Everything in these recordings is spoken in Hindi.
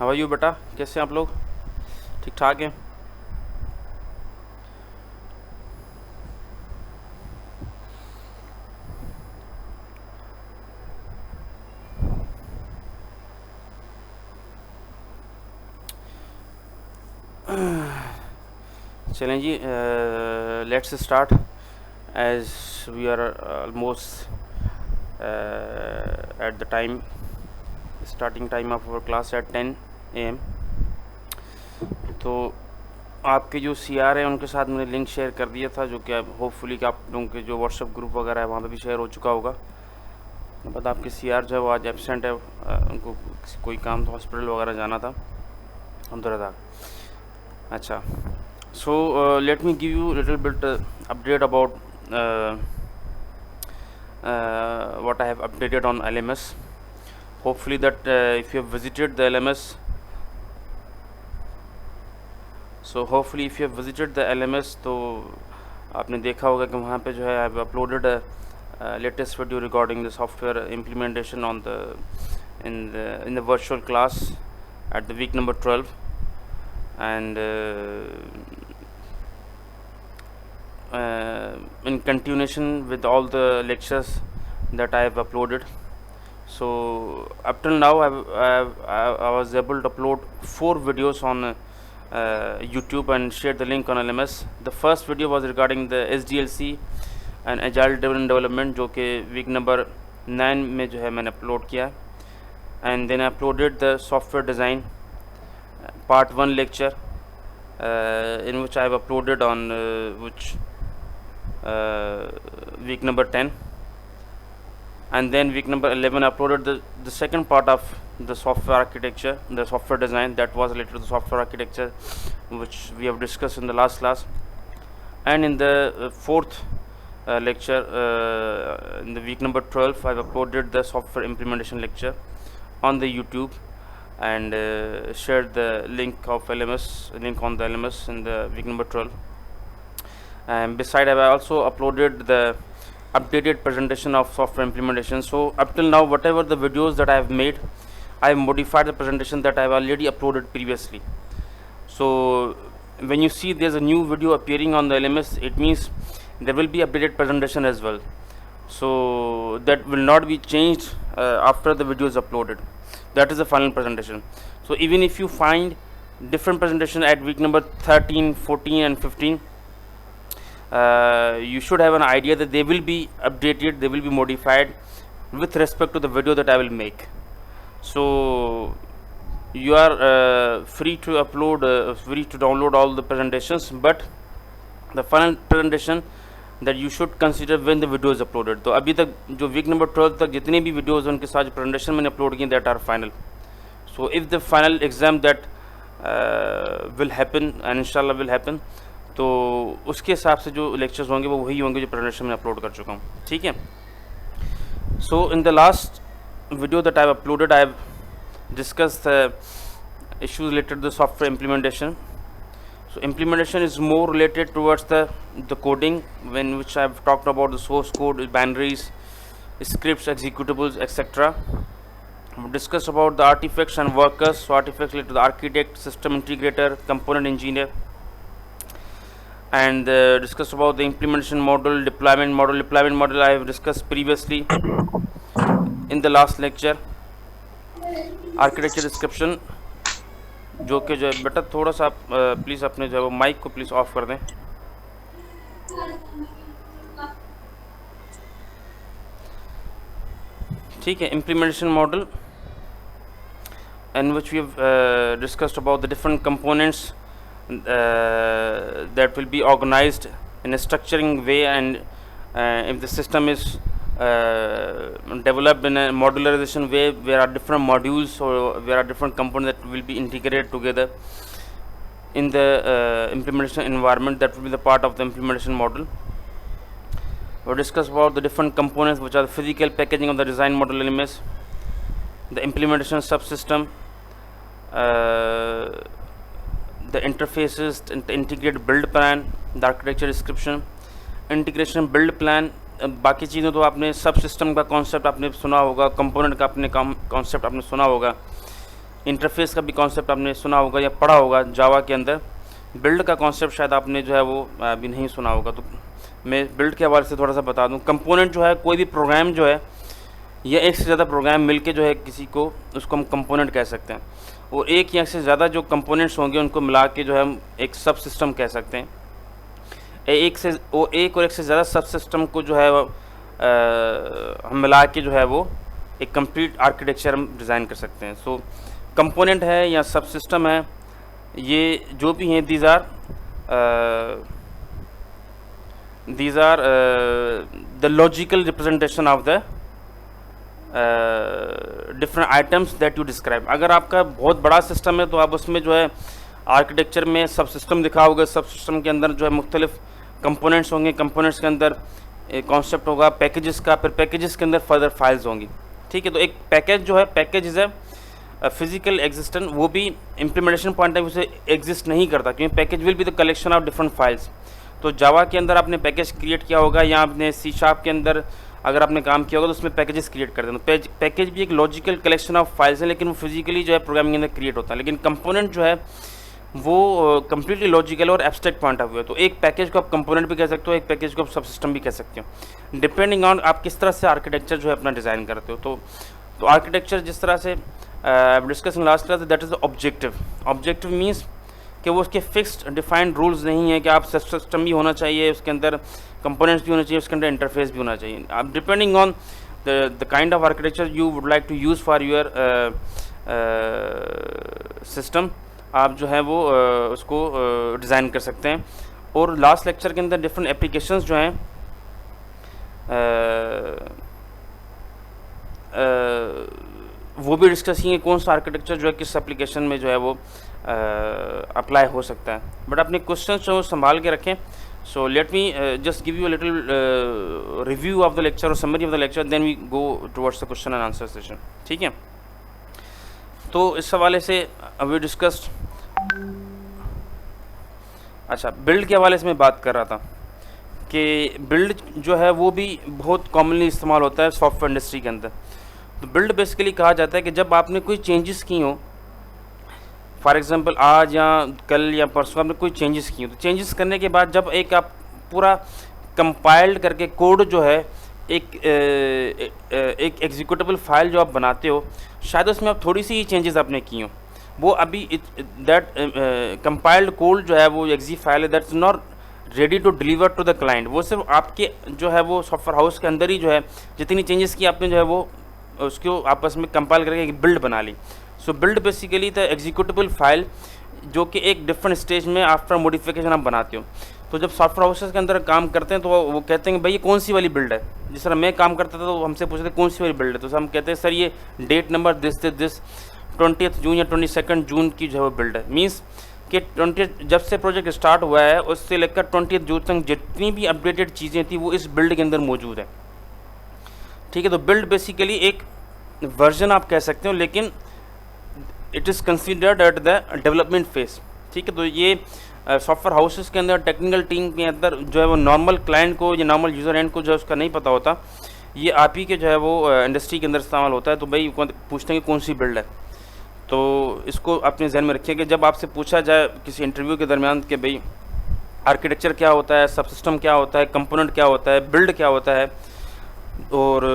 हाउ आर यू बेटा, कैसे हैं आप लोग? ठीक ठाक हैं? चलें जी, let's start as we are almost at the time starting time of our class at 10 AM। तो आपके जो CR हैं उनके साथ मैंने लिंक शेयर कर दिया था, जो कि होपफुली कि आप लोगों के जो व्हाट्सएप ग्रुप वगैरह है वहाँ पे भी शेयर हो चुका होगा। बट आपके CR जो है वो आज एब्सेंट है, उनको कोई काम था, हॉस्पिटल वगैरह जाना था, अहमदाबाद। अच्छा, so let me give you a little bit update about what I have updated on LMS. Hopefully that if you have visited the LMS, so hopefully if you have visited the LMS, तो आपने देखा होगा कि वहाँ पे जो है I have uploaded a latest video regarding the software implementation on the in the virtual class at the week number 12, and in continuation with all the lectures that I have uploaded. So up till now I was able to upload 4 videos on YouTube and share the link on LMS. The first video was regarding the SDLC and Agile Driven Development, जो कि week number 9 में जो है मैंने upload किया, and then I uploaded the software design part 1 lecture in which I have uploaded on week number 10, and then week number 11 I uploaded the second part of the software architecture, the software design that was related to the software architecture, which we have discussed in the last class. And in the fourth lecture in the week number 12 I have uploaded the software implementation lecture on the YouTube, and shared the link on the LMS in the week number 12. And beside, I have also uploaded the updated presentation of software implementation. So up till now, whatever the videos that I have made, I have modified the presentation that I have already uploaded previously. So when you see there's a new video appearing on the LMS, it means there will be updated presentation as well. So that will not be changed after the video is uploaded. That is the final presentation. So even if you find different presentation at week number 13, 14 and 15, you should have an idea that they will be updated, they will be modified with respect to the video that I will make. So you are free to upload, free to download all the presentations, but the final presentation that you should consider when the video is uploaded. तो अभी तक जो week number 12 तक जितने भी videos उनके साथ presentation मैंने upload किए that are final. So if the final exam that will happen, and inshallah will happen, तो उसके हिसाब से जो lectures होंगे वो वही होंगे जो presentation में upload कर चुका हूँ, ठीक है? So in the last video that I have uploaded, I have discussed issues related to the software implementation. So implementation is more related towards the coding, when which I have talked about the source code, binaries, scripts, executables, etc. We discussed about the artifacts and workers. So artifacts related to the architect, system integrator, component engineer, and discussed about the implementation model, deployment model. Deployment model I have discussed previously in the last lecture. Architecture description, जो कि जो है बेटा थोड़ा सा प्लीज़ अपने जो है वो माइक को प्लीज़ ऑफ कर दें। ठीक है, implementation model in which we have discussed about the different components that will be organized in a structuring way, and if the system is developed in a modularization way, where are different modules or where are different components that will be integrated together in the implementation environment, that will be the part of the implementation model. We'll discuss about the different components, which are the physical packaging of the design model LMS, the implementation subsystem, the interfaces, the integrated build plan, the architecture description, integration build plan. बाकी चीज़ें तो आपने सब सिस्टम का कॉन्सेप्ट आपने सुना होगा, कंपोनेंट का आपने कॉन्सेप्ट आपने सुना होगा. इंटरफेस का भी कॉन्सेप्ट आपने सुना होगा या पढ़ा होगा जावा के अंदर। बिल्ड का कॉन्सेप्ट शायद आपने जो है वो अभी नहीं सुना होगा, तो मैं बिल्ड के हवाले से थोड़ा सा बता दूं। कंपोनेंट जो है कोई भी प्रोग्राम जो है या एक से ज़्यादा प्रोग्राम मिलके जो है किसी को, उसको हम कंपोनेंट कह सकते हैं। और एक या से ज़्यादा जो कंपोनेंट्स होंगे उनको मिला के जो है हम एक सब सिस्टम कह सकते हैं। एक और एक से ज़्यादा सब सिस्टम को जो है हम मिला के जो है वो एक कंप्लीट आर्किटेक्चर हम डिज़ाइन कर सकते हैं। सो कंपोनेंट है या सब सिस्टम है, ये जो भी हैं these are the logical representation of the different items that you describe. अगर आपका बहुत बड़ा सिस्टम है तो आप उसमें जो है आर्किटेक्चर में सब सिस्टम दिखा होगा, सब सिस्टम के अंदर जो है मुख्तलिफ कंपोनेंट्स होंगे, कंपोनेंट्स के अंदर एक कॉन्सेप्ट होगा पैकेजेस का, फिर पैकेजेस के अंदर फर्दर फाइल्स होंगी। ठीक है, तो एक पैकेज जो है, package is a physical existent, वो भी इम्प्लीमेंटेशन पॉइंट ऑफ व्यू से एग्जिस्ट नहीं करता, क्योंकि package will be the collection of different files. तो जावा के अंदर आपने पैकेज क्रिएट किया होगा या आपने सी शार्प के अंदर अगर आपने काम किया होगा तो उसमें पैकेजेस क्रिएट कर देना। पैकेज भी एक लॉजिकल कलेक्शन ऑफ फाइल्स है, लेकिन वो फिजिकली जो है प्रोग्रामिंग के अंदर क्रिएट होता है। लेकिन कंपोनेंट जो है वो कम्प्लीटली लॉजिकल और एब्स्ट्रैक्ट पॉइंट ऑफ व्यू है। तो एक पैकेज को आप कंपोनेंट भी कह सकते हो, एक पैकेज को आप सब सिस्टम भी कह सकते हो, डिपेंडिंग ऑन आप किस तरह से आर्किटेक्चर जो है अपना डिज़ाइन करते हो। तो आर्किटेक्चर जिस तरह से discussion last class, that is objective. Objective means कि वो उसके फिक्स्ड डिफाइंड रूल्स नहीं है कि आप सब सिस्टम भी होना चाहिए, उसके अंदर कंपोनेंट्स भी होना चाहिए, उसके अंदर इंटरफेस भी होना चाहिए। आप depending on the kind of architecture you would like to use for your system, आप जो है वो उसको डिज़ाइन कर सकते हैं। और लास्ट लेक्चर के अंदर डिफरेंट एप्लीकेशंस जो हैं वो भी डिस्कस किए, कौन सा आर्किटेक्चर जो है किस एप्लीकेशन में जो है वो अप्लाई हो सकता है। बट अपने क्वेश्चन जो संभाल के रखें। So let me just give you a little review of the lecture और summary of the lecture, then we go towards the question and answer session. ठीक है, तो इस हवाले से अभी डिस्कस्ड। अच्छा, बिल्ड के हवाले से मैं बात कर रहा था कि बिल्ड जो है वो भी बहुत कॉमनली इस्तेमाल होता है सॉफ्टवेयर इंडस्ट्री के अंदर। तो बिल्ड बेसिकली कहा जाता है कि जब आपने कोई चेंजेस की हो, फॉर एग्जांपल आज या कल या परसों आपने कोई चेंजेस की हो, तो चेंजेस करने के बाद जब एक आप पूरा कंपाइल्ड करके कोड जो है एक एग्जीक्यूटेबल फाइल जो आप बनाते हो, शायद उसमें आप थोड़ी सी ही चेंजेस आपने की हो, वो अभी दैट कंपाइल्ड कोड जो है वो एक्जी फाइल है, that's not ready to deliver to the client. वो सिर्फ आपके जो है वो सॉफ्टवेयर हाउस के अंदर ही जो है जितनी चेंजेस की आपने जो है वो उसको आपस में कंपाइल करके एक बिल्ड बना ली। So build basically the executable file जो कि एक डिफरेंट स्टेज में आफ्टर मॉडिफिकेशन आप बनाते हो। तो जब सॉफ्टवेयर हाउसेस के अंदर काम करते हैं तो वो कहते हैं भाई ये कौन सी वाली बिल्ड है। जिस तरह मैं काम करता था तो हमसे पूछते थे कौन सी वाली बिल्ड है, तो हम कहते हैं सर ये डेट नंबर दिस 20 जून या 22 जून की जो है वो बिल्ड है। मीन्स कि 20 जब से प्रोजेक्ट स्टार्ट हुआ है उससे लेकर 20 जून तक जितनी भी अपडेटेड चीज़ें थी वो इस बिल्ड के अंदर मौजूद है। ठीक है, तो बिल्ड बेसिकली एक वर्जन आप कह सकते हो, लेकिन it is considered at the development phase. ठीक है, तो ये सॉफ्टवेयर हाउसेस के अंदर टेक्निकल टीम के अंदर जो है वो नॉर्मल क्लाइंट को या नॉर्मल यूज़र एंड को जो है उसका नहीं पता होता, ये आप ही के जो है वो इंडस्ट्री के अंदर इस्तेमाल होता है। तो भाई पूछते हैं कि कौन सी बिल्ड है, तो इसको अपने जहन में रखिए कि जब आपसे पूछा जाए किसी इंटरव्यू के दरमियान कि भाई आर्किटेक्चर क्या होता है, सब सिस्टम क्या होता है, कंपोनेंट क्या होता है, बिल्ड क्या होता है। और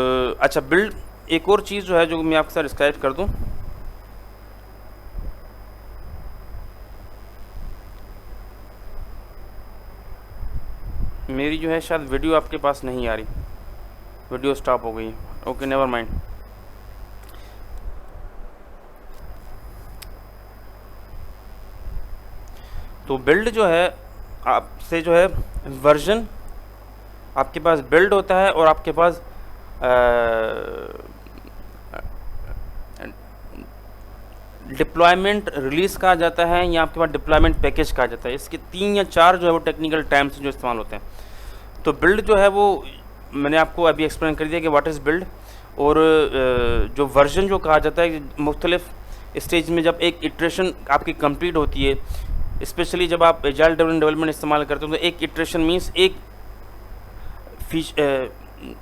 अच्छा, बिल्ड एक और चीज़ जो है जो मैं आपके साथ डिस्क्राइब कर दूं, मेरी जो है शायद वीडियो आपके पास नहीं आ रही, वीडियो स्टॉप हो गई। Okay, never mind. तो बिल्ड जो है आपसे जो है वर्जन आपके पास बिल्ड होता है और आपके पास डिप्लॉयमेंट रिलीज़ कहा जाता है या आपके पास डिप्लॉयमेंट पैकेज कहा जाता है। इसके 3 या 4 जो है वो टेक्निकल टर्म्स जो इस्तेमाल होते हैं। तो बिल्ड जो है वो मैंने आपको अभी एक्सप्लेन कर दिया कि व्हाट इज़ बिल्ड। और जो वर्जन जो कहा जाता है मुख्तलिफ स्टेज में जब एक इटरेशन आपकी कंप्लीट होती है, स्पेशली जब आप एजाइल डेवलपमेंट इस्तेमाल करते हो, तो एक इटरेशन मीन्स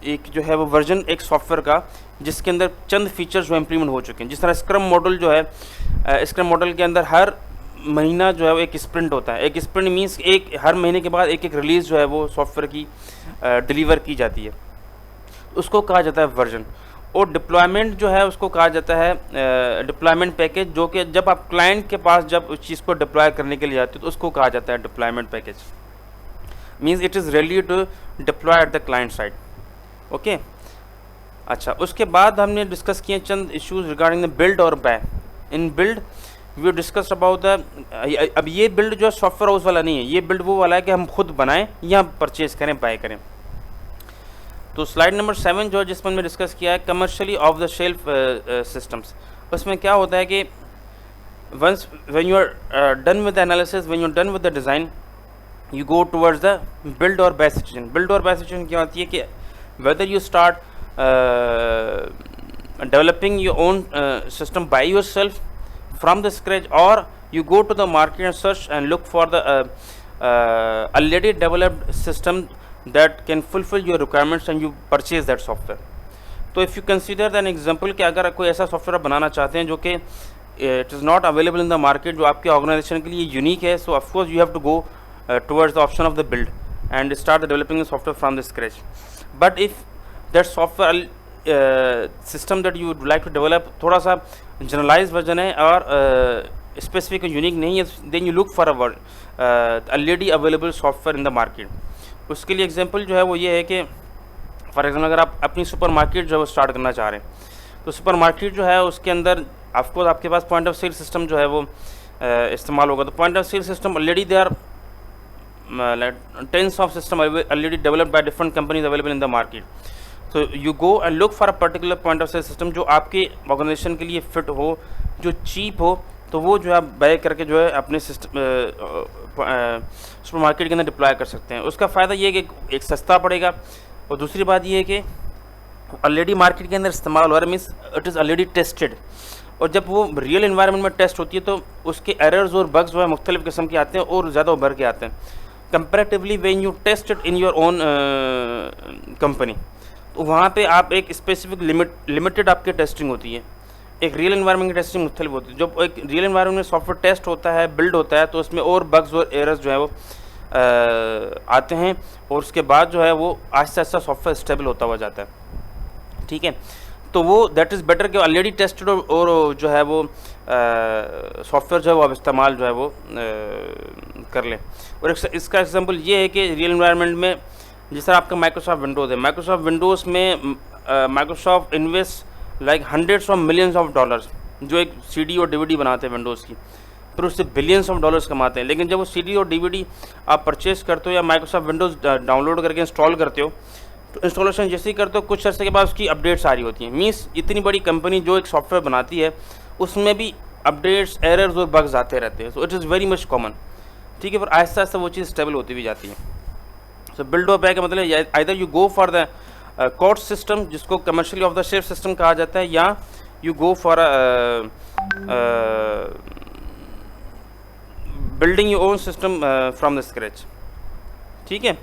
एक जो है वो वर्जन एक सॉफ्टवेयर का जिसके अंदर चंद फीचर्स जो इम्प्लीमेंट हो चुके हैं। जिस तरह स्क्रम मॉडल जो है, स्क्रम मॉडल के अंदर हर महीना जो है वो एक स्प्रिंट होता है। एक स्प्रिंट मीन्स एक हर महीने के बाद एक एक रिलीज़ जो है वो सॉफ्टवेयर की डिलीवर की जाती है, उसको कहा जाता है वर्जन। और डिप्लॉयमेंट जो है उसको कहा जाता है डिप्लॉयमेंट पैकेज, जो कि जब आप क्लाइंट के पास जब उस चीज़ को डिप्लॉय करने के लिए जाते हो तो उसको कहा जाता है deployment package. Means it is ready to deploy at the client side. Okay, अच्छा, उसके बाद हमने डिस्कस किए चंद इश्यूज रिगार्डिंग द बिल्ड और buy. In build we discuss about the, अब ये बिल्ड जो सॉफ्टवेयर हाउस वाला नहीं है, ये बिल्ड वो वाला है कि हम खुद बनाएं या परचेज करें, बाय करें। तो स्लाइड नंबर 7 जो है जिसमें हमने डिस्कस किया है commercially off the shelf systems. उसमें क्या होता है कि once when you are done with the analysis, when you are done with the design, you go towards the build और बाय सिचुएशन। बिल्ड और बाय सिचुएशन क्या होती है कि whether you start developing your own system by yourself from the scratch, or you go to the market and search and look for the already developed system that can fulfill your requirements and you purchase that software. तो if you consider an example कि अगर कोई ऐसा सॉफ्टवेयर बनाना चाहते हैं जो कि it is not available in the market, जो आपके ऑर्गेनाइजेशन के लिए यूनिक है, so of course you have to go towards the option of the build and start developing the software from the scratch. But if that software system that you would like to develop थोड़ा सा जनरलाइज वर्जन है और स्पेसिफिक यूनिक नहीं है, then you look for a already available software in the market। उसके लिए एग्जांपल जो है वो ये है कि फॉर एग्जाम्पल अगर आप अपनी सुपर मार्केट जो है वो स्टार्ट करना चाह रहे हैं, तो सुपर मार्केट जो है उसके अंदर ऑफकोर्स आपके पास पॉइंट ऑफ सेल सिस्टम जो है वो इस्तेमाल होगा। तो point of sale system already they are tens of system already developed by different companies available in the market. So you go and look for a particular point of sale system जो आपके ऑर्गेनाइजेशन के लिए फिट हो, जो चीप हो, तो वो जो है आप बाय करके जो है अपने सिस्टम सुपर मार्केट के अंदर डिप्लॉय कर सकते हैं। उसका फ़ायदा ये है कि एक सस्ता पड़ेगा, और दूसरी बात ये है कि ऑलरेडी मार्केट के अंदर इस्तेमाल हो रहा है, means it is already tested. और जब वो रियल इन्वायरमेंट में टेस्ट होती है तो उसके एरर्स और बग्स जो है मुख्तलिफ़ किस्म के आते हैं और ज़्यादा उभर के आते हैं comparatively when you test it in your own company. तो वहाँ पे आप एक स्पेसिफिक लिमिटेड आपकी टेस्टिंग होती है, एक रियल इन्वायरमेंट की टेस्टिंग मुख्तलिफ होती है। जब एक रियल इन्वायरमेंट में सॉफ्टवेयर टेस्ट होता है, बिल्ड होता है, तो उसमें और बग्स और एरर्स जो है वो आते हैं, और उसके बाद जो है वो आहिस्ता आहिस्ता सॉफ्टवेयर स्टेबल होता हुआ जाता है। ठीक है, तो वो दैट इज़ बेटर कि ऑलरेडी टेस्टेड और जो है वो सॉफ्टवेयर जो है वो अब इस्तेमाल जो है वो कर लें। और इसका एग्जांपल ये है कि रियल इन्वायरमेंट में जिस तरह आपका माइक्रोसॉफ्ट विंडोज़ है, माइक्रोसॉफ्ट विंडोज़ में Microsoft invest like hundreds of millions of dollars, जो एक CD और DVD बनाते हैं विंडोज़ की, फिर उससे बिलियंस ऑफ डॉलर्स कमाते हैं। लेकिन जब वो CD और DVD आप परचेज़ करते हो या माइक्रोसॉफ्ट विंडोज़ डाउनलोड करके इंस्टॉल करते हो, तो इंस्टॉलेशन जैसे ही करते हो कुछ अर्से के बाद उसकी अपडेट्स आ रही होती हैं। मीन्स इतनी बड़ी कंपनी जो एक सॉफ्टवेयर बनाती है उसमें भी अपडेट्स, एरर्स और बग्स आते रहते हैं। So it is very much common. ठीक है, पर आहिस्ता आहिस्ता वो चीज़ स्टेबल होती भी जाती है। सो बिल्ड और बाय का मतलब either you go for the code system जिसको commercially off the shelf system कहा जाता है, या you go for building your own system from the scratch. ठीक है,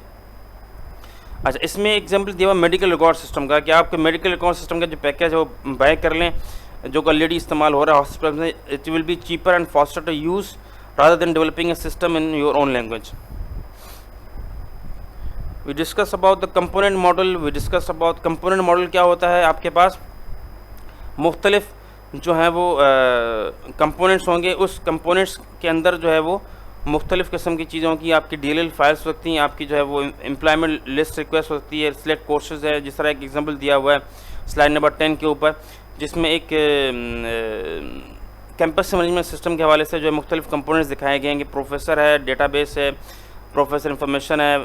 अच्छा, इसमें एग्जांपल दिया हुआ मेडिकल रिकॉर्ड सिस्टम का कि आपके मेडिकल रिकॉर्ड सिस्टम का जो पैकेज है वो बाय कर लें जो ऑलरेडी इस्तेमाल हो रहा है हॉस्पिटल में। It will be cheaper and faster to use rather than developing a system in your own language. We discuss about the component model. We discuss about component model क्या होता है। आपके पास मुख्तलिफ जो है वो कंपोनेंट्स होंगे, उस कंपोनेंट्स के अंदर जो है वो मुख्तलिफ़ किस्म की चीज़ों की आपकी DLL फाइल्स होती हैं, आपकी जो है वो एम्प्लॉयमेंट लिस्ट रिक्वेस्ट होती है, सिलेक्ट कोर्सेज है। जिस तरह एक एग्जांपल दिया हुआ है स्लाइड नंबर 10 के ऊपर, जिसमें एक कैंपस मैनेजमेंट सिस्टम के हवाले से जो है मुख्तलिफ कंपोनेंट्स दिखाए गए हैं कि प्रोफेसर है, डेटाबेस है, प्रोफेसर इन्फॉर्मेशन है,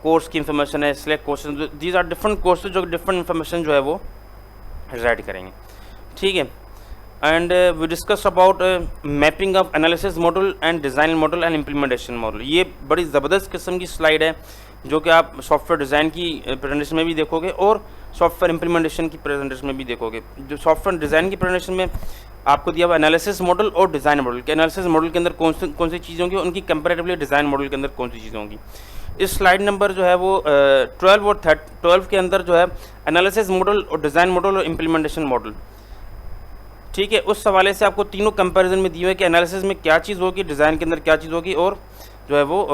कोर्स की इन्फॉर्मेशन है, select courses, these are different courses जो डिफरेंट इन्फॉर्मेशन जो है वो राइट करेंगे। ठीक है, and we discuss about mapping of analysis model and design model and implementation model. ये बड़ी ज़बरदस्त किस्म की स्लाइड है जो कि आप सॉफ्टवेयर डिज़ाइन की प्रेजेंटेशन में भी देखोगे और सॉफ्टवेयर इम्प्लीमेंटेशन की प्रेजेंटेशन में भी देखोगे। जो सॉफ्टवेयर डिज़ाइन की प्रेजेंटेशन में आपको दिया हुआ एनालिसिस मॉडल और डिज़ाइन मॉडल के, एनालिसिस मॉडल के अंदर कौन सी चीज़ें होंगी, उनकी कंपैरेटिवली डिज़ाइन मॉडल के अंदर कौन सी चीज़ें होंगी। इस स्लाइड नंबर जो है वो 12 और 12 के अंदर जो है एनालिसिस मॉडल और डिज़ाइन मॉडल और इम्प्लीमेंटेशन मॉडल, ठीक है, उस हवाले से आपको तीनों कंपैरिजन में दिए हुए कि एनालिसिस में क्या चीज़ होगी, डिज़ाइन के अंदर क्या चीज़ होगी और जो है वो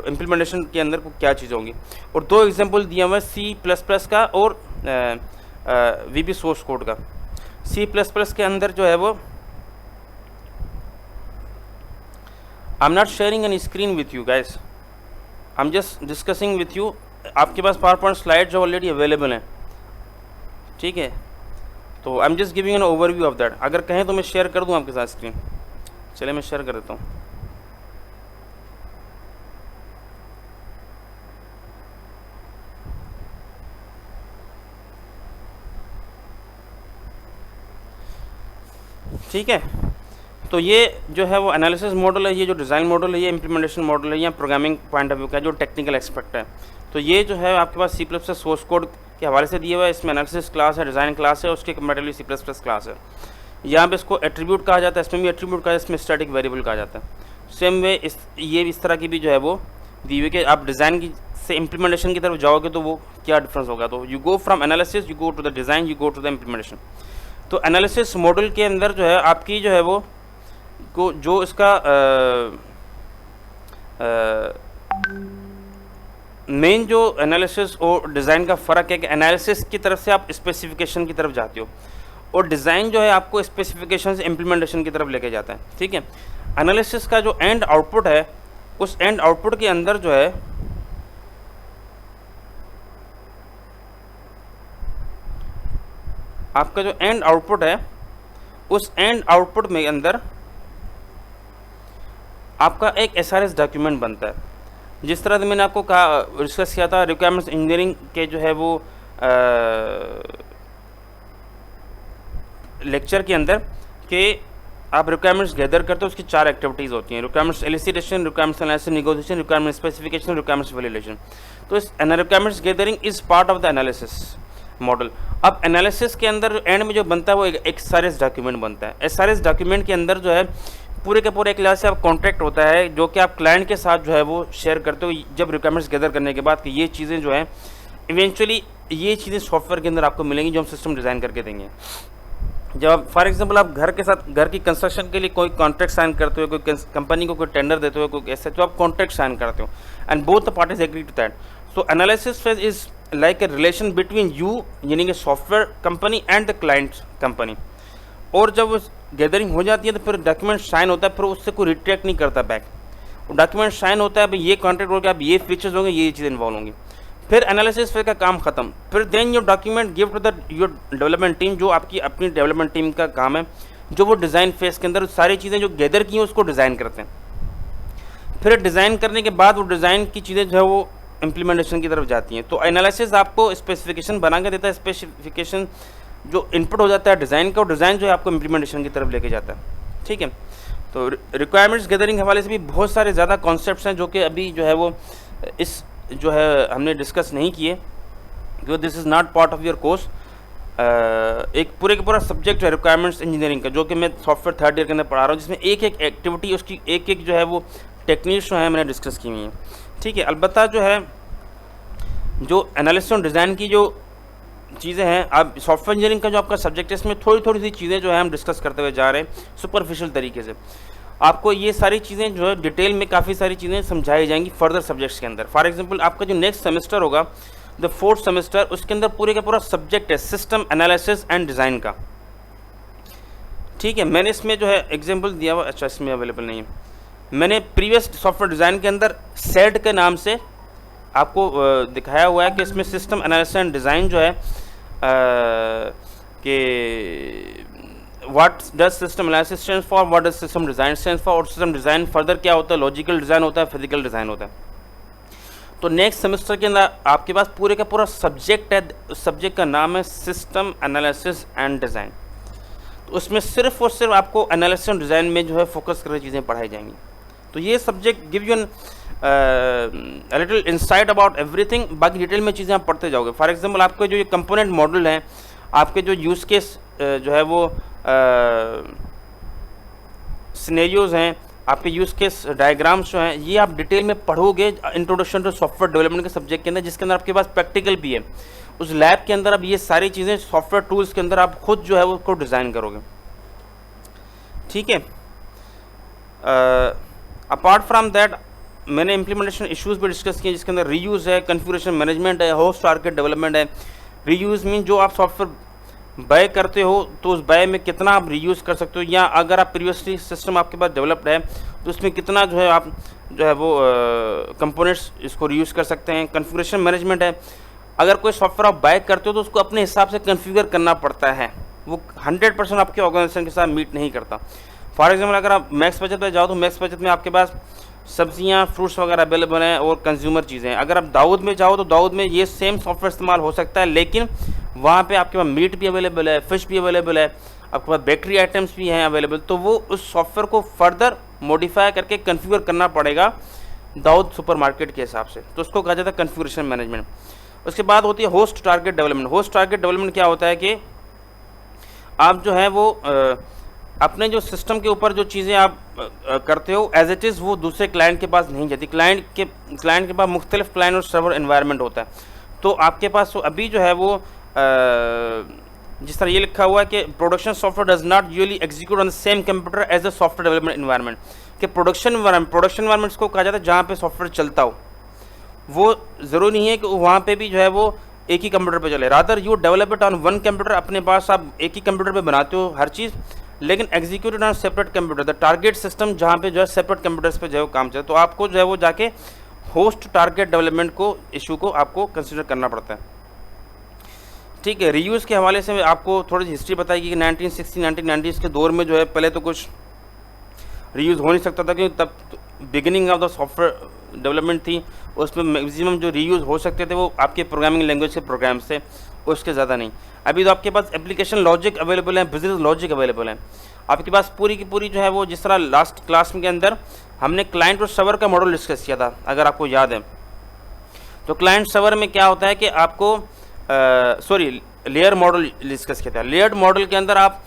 इम्प्लीमेंटेशन के अंदर को क्या चीज़ होंगी। और दो एग्जांपल दिया हुआ है C++ का और VB सोर्स कोड का। C++ के अंदर जो है वो I am not sharing an screen with you guys, I am just discussing with you. आपके पास पावर पॉइंट स्लाइड जो ऑलरेडी अवेलेबल हैं, ठीक है, तो I am just giving an overview of that. अगर कहें तो मैं शेयर कर दूं आपके साथ स्क्रीन, चलिए मैं शेयर कर देता हूं। ठीक है, तो ये जो है वो एनालिसिस मॉडल है, ये जो डिज़ाइन मॉडल है, ये इम्प्लीमेंटेशन मॉडल है, या प्रोग्रामिंग पॉइंट ऑफ व्यू का जो टेक्निकल एस्पेक्ट है। तो ये जो है आपके पास C++ सोर्स कोड के हवाले से दिया हुआ है। इसमें एनालिसिस क्लास है, डिज़ाइन क्लास है, उसके कंपैरेटिवली C++ क्लास है। यहाँ पे इसको एट्रीब्यूट कहा जाता है, इसमें भी एट्रीब्यूट कहा जाता है, इसमें स्टैटिक वेरिएबल कहा जाता है। सेम वे ये इस तरह की भी जो है वो दी हुई कि आप डिज़ाइन की से इम्प्लीमेंटेशन की तरफ जाओगे तो वो क्या डिफरेंस होगा। तो you go from analysis, you go to the design, you go to the implementation. तो एनालिसिस मॉडल के अंदर जो है आपकी जो है वो को जो इसका मेन जो एनालिसिस और डिज़ाइन का फ़र्क है कि एनालिसिस की तरफ से आप स्पेसिफिकेशन की तरफ जाते हो और डिज़ाइन जो है आपको स्पेसिफिकेशन से इम्प्लीमेंटेशन की तरफ लेके जाता है, ठीक है। एनालिसिस का जो एंड आउटपुट है, उस एंड आउटपुट के अंदर जो है आपका जो एंड आउटपुट है, उस एंड आउटपुट में अंदर आपका एक SRS डॉक्यूमेंट बनता है। जिस तरह से मैंने आपको कहा, डिस्कस किया था रिक्वायरमेंट्स इंजीनियरिंग के जो है वो लेक्चर के अंदर कि आप रिक्वायरमेंट्स गैदर करते हो, उसकी 4 एक्टिविटीज़ होती हैं: requirements elicitation, requirements analysis negotiation, requirement specification, requirements validation. तो इस requirements gathering is part of the analysis model. अब एनालिसिस के अंदर एंड में जो बनता है वो एक SRS डॉक्यूमेंट बनता है। SRS डॉक्यूमेंट के अंदर जो है पूरे के पूरे एक लिहाज से आप कॉन्ट्रैक्ट होता है जो कि आप क्लाइंट के साथ जो है वो शेयर करते हो जब रिक्वायरमेंट्स गैदर करने के बाद कि ये चीज़ें जो है इवेंचुअली ये चीज़ें सॉफ्टवेयर के अंदर आपको मिलेंगी जो हम सिस्टम डिज़ाइन करके देंगे। जब आप फॉर एग्जांपल आप घर के साथ घर की कंस्ट्रक्शन के लिए कोई कॉन्ट्रैक्ट साइन करते हो, कोई कंपनी को कोई टेंडर देते हो, कोई ऐसा, तो आप कॉन्ट्रैक्ट साइन करते हो and both the parties agree to that. So analysis phase is like a relation between you यानी कि software company and the client company. और जब गैदरिंग हो जाती है तो फिर डॉक्यूमेंट साइन होता है, फिर उससे कोई रिट्रैक्ट नहीं करता बैक। डॉक्यूमेंट साइन होता है, भाई ये कॉन्ट्रैक्ट होगा, अब ये फीचर्स होंगे, ये चीज़ें इन्वॉल्व होंगी। फिर एनालिसिस फेज का काम खत्म। फिर then your document give to the your development team, जो आपकी अपनी डेवलपमेंट टीम का काम है, जो वो डिज़ाइन फेज के अंदर सारी चीज़ें जो गैदर की हैं उसको डिज़ाइन करते हैं। फिर डिज़ाइन करने के बाद वो डिज़ाइन की चीज़ें जो है वो इम्प्लीमेंटेशन की तरफ जाती हैं। तो एनालिसिस आपको स्पेसिफिकेशन बना के देता है, स्पेसिफिकेशन जो इनपुट हो जाता है डिज़ाइन का, और डिज़ाइन जो है आपको इम्प्लीमेंटेशन की तरफ लेके जाता है, ठीक है। तो रिक्वायरमेंट्स गैदरिंग हवाले से भी बहुत सारे ज़्यादा कॉन्सेप्ट्स हैं जो कि अभी जो है वो इस जो है हमने डिस्कस नहीं किए क्योंकि this is not part of your course. एक पूरे का पूरा सब्जेक्ट है रिक्वायरमेंट्स इंजीनियरिंग का, जो कि मैं सॉफ्टवेयर 3rd ईयर के अंदर पढ़ा रहा हूँ, जिसमें एक एक एक्टिविटी उसकी एक एक जो है वो टेक्निक्स जो है मैंने डिस्कस की हुई हैं, ठीक है। अलबत्ता जो है जो एनालिसिस और डिज़ाइन की जो चीज़ें हैं, अब सॉफ्टवेयर इंजीनियरिंग का जो आपका सब्जेक्ट है, इसमें थोड़ी थोड़ी सी चीज़ें जो है हम डिस्कस करते हुए जा रहे हैं सुपरफिशियल तरीके से। आपको ये सारी चीज़ें जो है डिटेल में काफ़ी सारी चीज़ें समझाई जाएंगी फर्दर सब्जेक्ट्स के अंदर। फॉर एग्जांपल आपका जो नेक्स्ट सेमेस्टर होगा, द 4th सेमेस्टर, उसके अंदर पूरे का पूरा सब्जेक्ट है सिस्टम एनालिसिस एंड डिज़ाइन का, ठीक है। मैंने इसमें जो है एग्जाम्पल दिया हुआ, अच्छा इसमें अवेलेबल नहीं है, मैंने प्रीवियस सॉफ्टवेयर डिज़ाइन के अंदर सेड के नाम से आपको दिखाया हुआ है कि इसमें सिस्टम एनालिसिस एंड डिज़ाइन जो है कि what does system analysis stand for, what does system design stand for, और सिस्टम डिज़ाइन फर्दर क्या होता है, लॉजिकल डिज़ाइन होता है, फिजिकल डिज़ाइन होता है। तो नेक्स्ट सेमेस्टर के अंदर आपके पास पूरे का पूरा सब्जेक्ट है, उस सब्जेक्ट का नाम है सिस्टम एनालिसिस एंड डिज़ाइन। तो उसमें सिर्फ और सिर्फ आपको एनालिसिस एंड डिज़ाइन में जो है फोकस करके चीज़ें पढ़ाई जाएंगी। तो ये subject give you an little insight about everything. बाकी डिटेल में चीज़ें आप पढ़ते जाओगे। फॉर एग्जांपल आपके जो ये कंपोनेंट मॉडल हैं, आपके जो यूज़ केस जो है वो सिनेरियोज़ हैं, आपके यूज़ केस डायग्राम्स जो हैं ये आप डिटेल में पढ़ोगे इंट्रोडक्शन टू सॉफ्टवेयर डेवलपमेंट के सब्जेक्ट के अंदर, जिसके अंदर आपके पास प्रैक्टिकल भी है। उस लैब के अंदर अब ये सारी चीज़ें सॉफ्टवेयर टूल्स के अंदर आप खुद जो है वो उसको डिज़ाइन करोगे, ठीक है। अपार्ट फ्रॉम दैट मैंने इम्प्लीमेंटेशन इश्यूज़ भी डिस्कस किए, जिसके अंदर रीयूज़ है, कन्फिगरेशन मैनेजमेंट है, होस्ट टारगेट डेवलपमेंट है। रीयूज़ मीन जो आप सॉफ्टवेयर बाय करते हो तो उस बाय में कितना आप रीयूज़ कर सकते हो, या अगर आप प्रीवियसली सिस्टम आपके पास डेवलप्ड है तो उसमें कितना जो है आप जो है वो कंपोनेंट्स इसको रीयूज़ कर सकते हैं। कन्फिगरेशन मैनेजमेंट है, अगर कोई सॉफ्टवेयर आप बाय करते हो तो उसको अपने हिसाब से कन्फिगर करना पड़ता है, वो 100% आपके ऑर्गेनाइजेशन के साथ मीट नहीं करता। फॉर एग्जाम्पल अगर आप मैक्स बचत पे जाओ तो मैक्स बचत में आपके पास सब्जियां, फ्रूट्स वगैरह अवेलेबल हैं और कंज्यूमर चीज़ें हैं। अगर आप दाऊद में जाओ तो दाऊद में ये सेम सॉफ्टवेयर इस्तेमाल हो सकता है, लेकिन वहाँ पे आपके पास मीट भी अवेलेबल है, फिश भी अवेलेबल है, आपके पास बेकरी आइटम्स भी हैं अवेलेबल। तो वो उस सॉफ्टवेयर को फर्दर मॉडिफाई करके कन्फिगर करना पड़ेगा दाऊद सुपरमार्केट के हिसाब से, तो उसको कहा जाता है कन्फिगरेशन मैनेजमेंट। उसके बाद होती है host target development. Host target development क्या होता है कि आप जो है वो अपने जो सिस्टम के ऊपर जो चीज़ें आप करते हो एज इट इज़ वो दूसरे क्लाइंट के पास नहीं जाती। क्लाइंट के पास मुख्तलिफ क्लाइंट और सर्वर एनवायरनमेंट होता है, तो आपके पास तो अभी जो है वो जिस तरह ये लिखा हुआ है कि production software does not usually execute on the same computer as a software development environment. कि प्रोडक्शन एनवायरनमेंट्स को कहा जाता है जहाँ पे सॉफ्टवेयर चलता हो, वो ज़रूरी नहीं है कि वहाँ पे भी जो है वो एक ही कंप्यूटर पे चले। Rather you develop it on one computer, अपने पास आप एक ही कंप्यूटर पे बनाते हो हर चीज़, लेकिन executed on separate computer. The target system जहाँ पे जो है सेपरेट कंप्यूटर्स पे जो है वो काम चले, तो आपको जो है वो जाके होस्ट टारगेट डेवलपमेंट को इशू को आपको कंसिडर करना पड़ता है, ठीक है। रीयूज़ के हवाले से आपको थोड़ी सी हिस्ट्री बताएगी कि 1960 1990s के दौर में जो है पहले तो कुछ रीयूज़ हो नहीं सकता था, क्योंकि तब beginning of the software development थी, उसमें मैक्सिमम जो रीयूज़ हो सकते थे वो आपके प्रोग्रामिंग लैंग्वेज के प्रोग्राम्स थे, उसके ज़्यादा नहीं। अभी तो आपके पास एप्लीकेशन लॉजिक अवेलेबल है, बिजनेस लॉजिक अवेलेबल है, आपके पास पूरी की पूरी जो है वो, जिस तरह लास्ट क्लास के अंदर हमने क्लाइंट और सर्वर का मॉडल डिस्कस किया था अगर आपको याद है, तो क्लाइंट सर्वर में क्या होता है कि आपको लेयर मॉडल डिस्कस किया था। लेयर्ड मॉडल के अंदर आप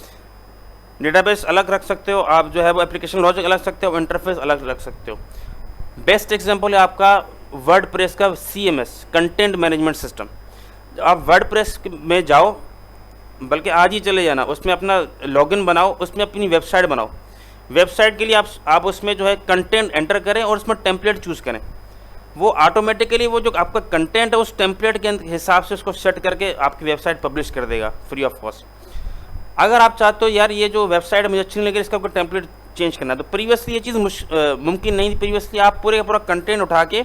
डेटाबेस अलग रख सकते हो, आप जो है वो एप्लीकेशन लॉजिक अलग सकते हो, इंटरफेस अलग रख सकते हो। बेस्ट एग्जांपल है आपका वर्डप्रेस का CMS, कंटेंट मैनेजमेंट सिस्टम। आप वर्डप्रेस में जाओ, बल्कि आज ही चले जाना, उसमें अपना लॉगिन बनाओ, उसमें अपनी वेबसाइट बनाओ। वेबसाइट के लिए आप उसमें जो है कंटेंट एंटर करें और उसमें टेम्पलेट चूज़ करें, वो ऑटोमेटिकली वो जो आपका कंटेंट है उस टेम्पलेट के हिसाब से उसको सेट करके आपकी वेबसाइट पब्लिश कर देगा फ्री ऑफ कॉस्ट। अगर आप चाहते हो यार ये जो वेबसाइट मुझे अच्छी नहीं लगी, इसका कोई टेम्पलेट चेंज करना है, तो प्रीवियसली ये चीज़ मुमकिन नहीं थी। प्रीवियसली आप पूरे का पूरा कंटेंट उठा के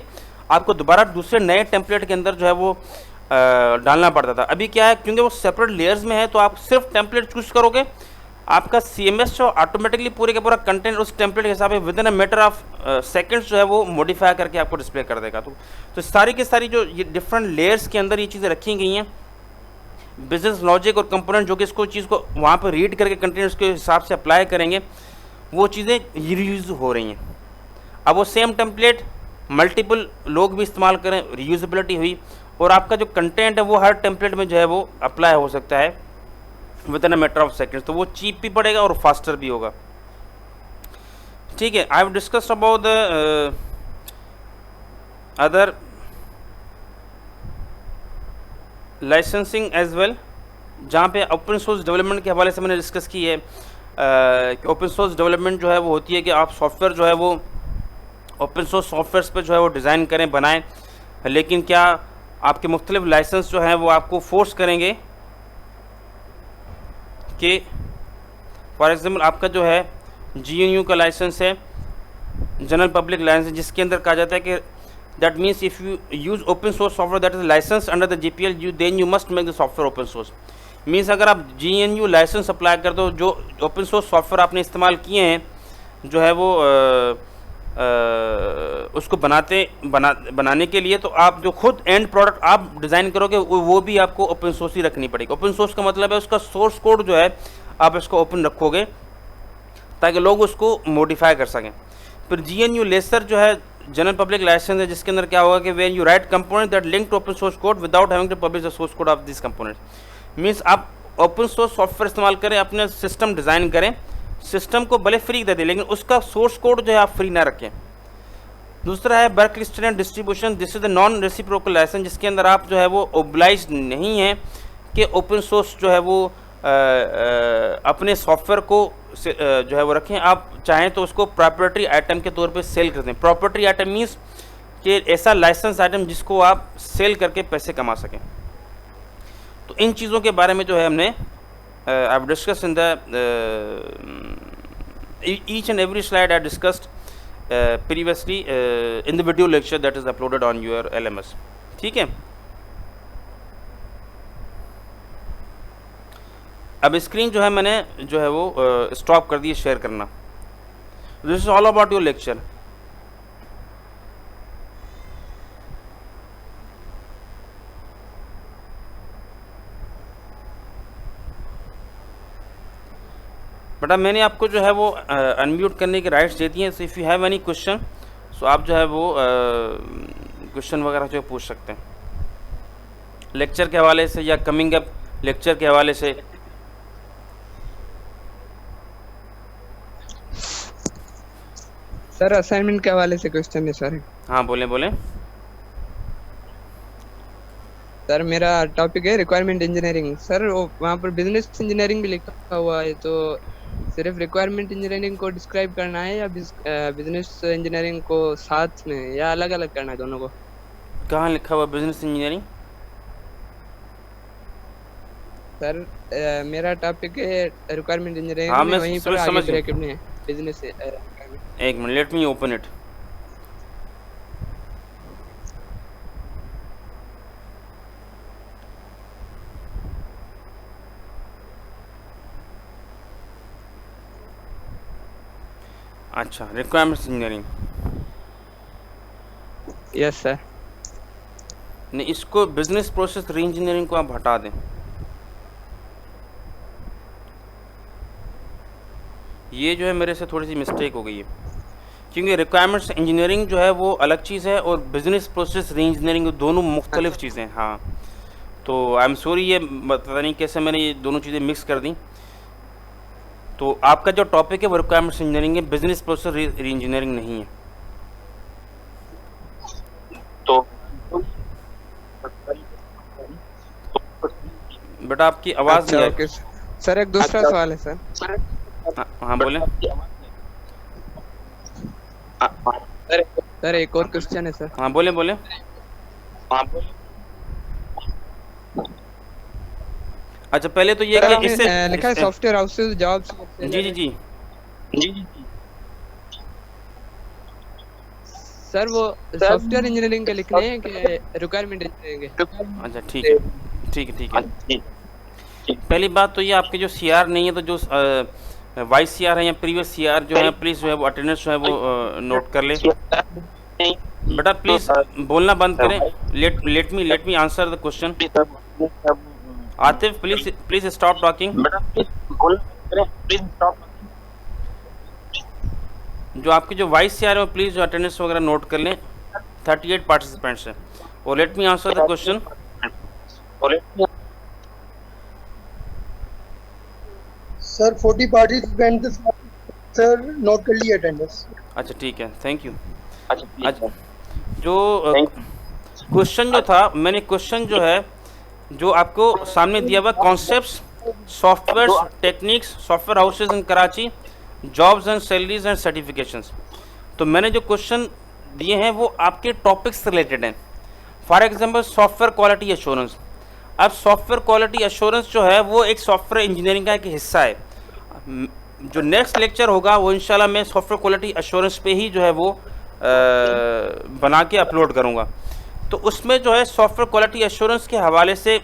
आपको दोबारा दूसरे नए टेम्पलेट के अंदर जो है वो डालना पड़ता था। अभी क्या है, क्योंकि वो सेपरेट लेयर्स में है, तो आप सिर्फ टेम्पलेट चूज़ करोगे, आपका CMS जो ऑटोमेटिकली पूरे का पूरा कंटेंट उस टेम्पलेट के हिसाब से with in a matter of seconds जो है वो मॉडिफाई करके आपको डिस्प्ले कर देगा। तो सारी की सारी जो ये डिफरेंट लेयर्स के अंदर ये चीज़ें रखी गई हैं, बिजनेस लॉजिक और कंपोनेंट जो कि इसको चीज़ को वहाँ पर रीड करके कंटेंट उसके हिसाब से अप्लाई करेंगे, वो चीज़ें रीयूज़ हो रही हैं। अब वो सेम टेम्पलेट मल्टीपल लोग भी इस्तेमाल करें, रीयूजेबिलिटी हुई, और आपका जो कंटेंट है वो हर टेम्पलेट में जो है वो अप्लाई हो सकता है with in a matter of seconds, तो वो चीप भी पड़ेगा और फास्टर भी होगा, ठीक है। I have discussed about the other licensing as well, जहाँ पे ओपन सोर्स डेवलपमेंट के हवाले से मैंने डिस्कस की है कि ओपन सोर्स डेवलपमेंट जो है वो होती है कि आप सॉफ्टवेयर जो है वो ओपन सोर्स सॉफ्टवेयर पे जो है वो डिज़ाइन करें, बनाएं, लेकिन क्या आपके मुख्तलिफ लाइसेंस जो हैं वो आपको फोर्स करेंगे कि फॉर एग्जांपल आपका जो है GNU का लाइसेंस है, जनरल पब्लिक लाइसेंस, जिसके अंदर कहा जाता है कि that means if you use open source software that is license under the GPL then you must make the software open source. Means अगर आप GNU लाइसेंस अप्लाई कर दो, जो ओपन सोर्स सॉफ्टवेयर आपने इस्तेमाल किए हैं जो है वो उसको बनाने के लिए, तो आप जो खुद एंड प्रोडक्ट आप डिज़ाइन करोगे वो भी आपको ओपन सोर्स ही रखनी पड़ेगी। ओपन सोर्स का मतलब है उसका सोर्स कोड जो है आप इसको ओपन रखोगे ताकि लोग उसको मॉडिफाई कर सकें। फिर GNU लेसर जो है जनरल पब्लिक लाइसेंस है, जिसके अंदर क्या होगा कि when you write component that link to open source code without having to publish the source code of this component. Means आप ओपन सोर्स सॉफ्टवेयर इस्तेमाल करें, अपने सिस्टम डिज़ाइन करें, सिस्टम को भले फ्री दे दे लेकिन उसका सोर्स कोड जो है आप फ्री ना रखें। दूसरा है Berkeley standard distribution, this is the non reciprocal license, जिसके अंदर आप जो है वो ओब्लाइज नहीं है कि ओपन सोर्स जो है वो अपने सॉफ्टवेयर को जो है वो रखें। आप चाहें तो उसको प्रॉपर्टी आइटम के तौर पे सेल कर दें। प्रॉपर्टी आइटम मीन्स कि ऐसा लाइसेंस आइटम जिसको आप सेल करके पैसे कमा सकें। तो इन चीज़ों के बारे में जो है हमने I've discussed in the each and every slide I discussed previously in the video lecture that is uploaded on your LMS। ठीक है, अब स्क्रीन जो है मैंने जो है वो स्टॉप कर दी शेयर करना। This is all about your lecture. बेटा मैंने आपको जो है वो अनम्यूट करने के राइट्स दे दिए हैं। So if you have any question so आप जो है वो क्वेश्चन वगैरह जो पूछ सकते हैं लेक्चर के हवाले से या कमिंग अप लेक्चर के हवाले से। सर असाइनमेंट के हवाले से क्वेश्चन है सर। हाँ बोलें बोलें। सर मेरा टॉपिक है रिक्वायरमेंट इंजीनियरिंग। सर वहाँ पर बिजनेस इंजीनियरिंग भी लिखा हुआ है, तो सिर्फ रिक्वायरमेंट इंजीनियरिंग को डिस्क्राइब करना है या बिजनेस इंजीनियरिंग को साथ में, या अलग अलग करना है दोनों को? कहाँ लिखा हुआ बिजनेस इंजीनियरिंग? सर मेरा टॉपिक है रिक्वायरमेंट इंजीनियरिंग। हाँ में मैं वहीं पर आगे समझ ब्रैकेट में है बिजनेस। एक minute, let me open it. अच्छा, रिक्वायरमेंट्स इंजीनियरिंग। Yes sir. नहीं, इसको बिजनेस प्रोसेस री इंजीनियरिंग को आप हटा दें। ये जो है मेरे से थोड़ी सी मिस्टेक हो गई है, क्योंकि रिक्वायरमेंट्स इंजीनियरिंग जो है वो अलग चीज़ है और बिजनेस प्रोसेस री इंजीनियरिंग दोनों मुख्तलिफ चीज़ें हैं। हाँ, तो आई एम सॉरी, ये पता नहीं कैसे मैंने ये दोनों चीज़ें मिक्स कर दी। तो आपका जो टॉपिक है वो रिक्वायरमेंट्स इंजीनियरिंग है, बिजनेस प्रोसेस री इंजीनियरिंग नहीं है। तो बेटा आपकी आवाज़ नहीं आ रही। सर एक दूसरा सवाल है सर। हाँ बोले। सर एक और क्वेश्चन है सर। हाँ बोले बोले। अच्छा पहले तो ये कि इससे लिखा है सॉफ्टवेयर हाउसेस जॉब्स। जी जी जी जी। सर वो सॉफ्टवेयर इंजीनियरिंग के लिखने हैं कि रिक्वायरमेंट इंजीनियरिंग के? अच्छा ठीक है ठीक है ठीक है। पहली बात तो ये आपके जो सीआर नहीं है, तो जो वाइस सीआर है या प्रीवियस सीआर जो है प्लीज़ जो है वो अटेंडेंस जो है वो नोट कर ले। बेटा प्लीज़ बोलना बंद करें। Let me answer the question. Atif please stop talking. जो आपके जो वाइस सीआर है प्लीज़ जो अटेंडेंस वगैरह नोट कर लें। 38 पार्टिसिपेंट्स हैं। और let me answer the question. Sir 40 participant sir note कर लिए अटेंडेंस। अच्छा ठीक है, थैंक यू। अच्छा जो क्वेश्चन जो था, मैंने क्वेश्चन जो है जो आपको सामने दिया हुआ concepts, software techniques, software houses in Karachi, jobs and salaries and certifications. तो मैंने जो क्वेश्चन दिए हैं वो आपके टॉपिक्स रिलेटेड हैं। For example software quality assurance. अब सॉफ्टवेयर क्वालिटी एश्योरेंस जो है वो एक सॉफ्टवेयर इंजीनियरिंग का एक हिस्सा है। जो नेक्स्ट लेक्चर होगा वो इंशाल्लाह मैं सॉफ्टवेयर क्वालिटी एश्योरेंस पे ही जो है वो बना के अपलोड करूँगा। तो उसमें जो है सॉफ्टवेयर क्वालिटी एश्योरेंस के हवाले से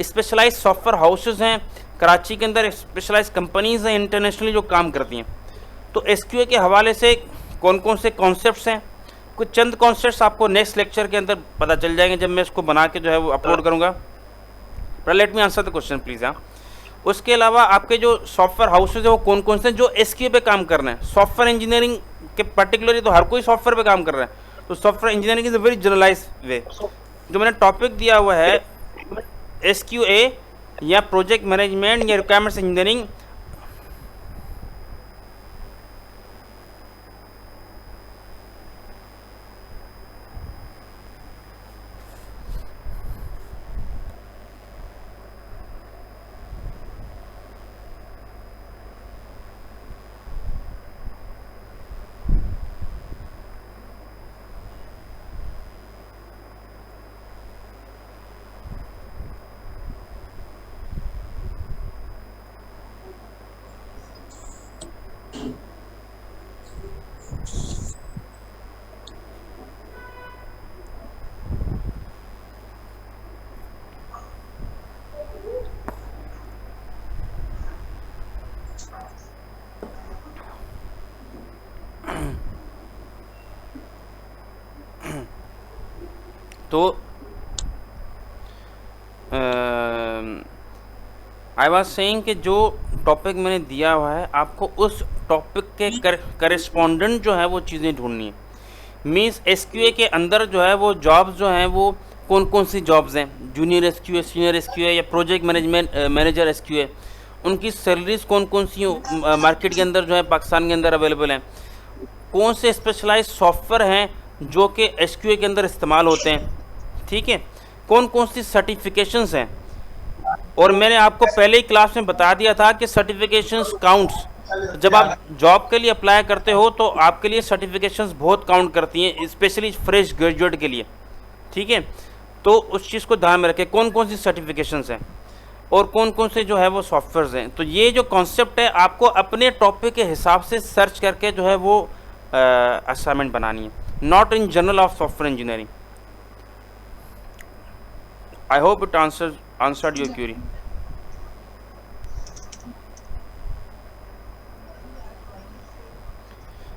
स्पेशलाइज सॉफ्टवेयर हाउसेज हैं कराची के अंदर, स्पेशलाइज कंपनीज़ हैं इंटरनेशनली जो काम करती हैं। तो एसक्यूए के हवाले से कौन कौन से कॉन्सेप्ट्स हैं, कुछ चंद कॉन्सेप्ट्स आपको नेक्स्ट लेक्चर के अंदर पता चल जाएंगे जब मैं इसको बना के जो है वो अपलोड करूँगा। Let me answer the question please. हाँ, उसके अलावा आपके जो सॉफ्टवेयर हाउसेज है वो कौन कौन से जो एसक्यूए पे काम कर रहे हैं। सॉफ्टवेयर इंजीनियरिंग के पर्टिकुलरली तो हर कोई सॉफ्टवेयर पे काम कर रहा है, तो software engineering is a very generalise way. जो मैंने टॉपिक दिया हुआ है एसक्यूए या प्रोजेक्ट मैनेजमेंट या रिक्वायरमेंट्स इंजीनियरिंग, तो आई वाज सेइंग कि जो टॉपिक मैंने दिया हुआ है आपको उस टॉपिक के करेस्पॉन्डेंट जो है वो चीज़ें ढूंढनी है। मीन्स एसक्यूए के अंदर जो है वो जॉब्स जो हैं वो कौन कौन सी जॉब्स हैं, जूनियर एसक्यूए, सीनियर एसक्यूए या प्रोजेक्ट मैनेजमेंट मैनेजर एसक्यूए, उनकी सैलरीज कौन कौन सी मार्केट के अंदर जो है पाकिस्तान के अंदर अवेलेबल हैं, कौन से स्पेशलाइज सॉफ्टवेयर हैं जो कि एसक्यूए के अंदर इस्तेमाल होते हैं, ठीक है, कौन कौन सी सर्टिफिकेशंस हैं। और मैंने आपको पहले ही क्लास में बता दिया था कि सर्टिफिकेशंस काउंट्स, जब आप जॉब के लिए अप्लाई करते हो तो आपके लिए सर्टिफिकेशंस बहुत काउंट करती हैं, स्पेशली फ्रेश ग्रेजुएट के लिए, ठीक है। तो उस चीज़ को ध्यान में रखें कौन कौन सी सर्टिफिकेशंस हैं और कौन कौन से जो है वो सॉफ्टवेयर्स हैं। तो ये जो कॉन्सेप्ट है आपको अपने टॉपिक के हिसाब से सर्च करके जो है वो असाइनमेंट बनानी है, not in general of software engineering. I hope it answered your query.